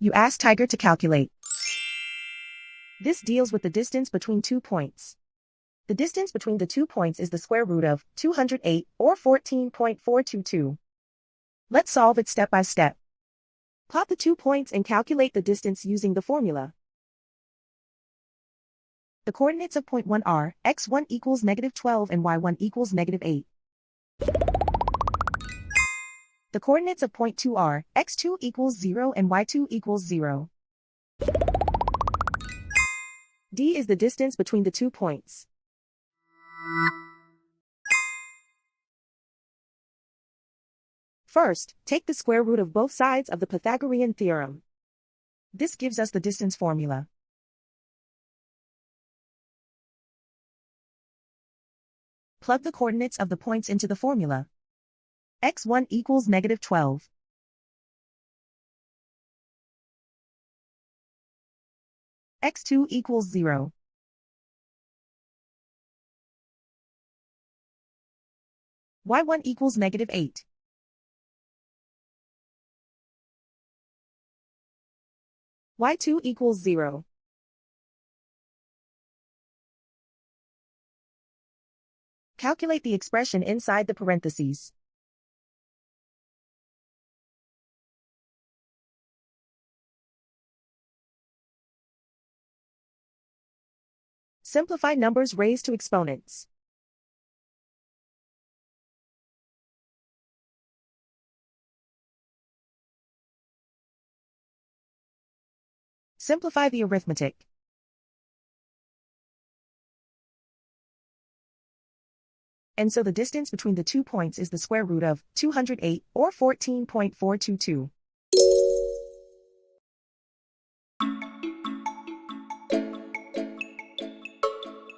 You ask Tiger to calculate. This deals with the distance between 2 points. The distance between the 2 points is the square root of 208, or 14.422. Let's solve it step by step. Plot the 2 points and calculate the distance using the formula. The coordinates of point 1 are x1 equals -12 and y1 equals -8. The coordinates of point 2 are x2 equals 0 and y2 equals 0. D is the distance between the 2 points. First, take the square root of both sides of the Pythagorean theorem. This gives us the distance formula. Plug the coordinates of the points into the formula. x1 equals -12. x2 equals 0. y1 equals -8. y2 equals 0. Calculate the expression inside the parentheses. Simplify numbers raised to exponents. Simplify the arithmetic. And so the distance between the 2 points is the square root of 208, or 14.422.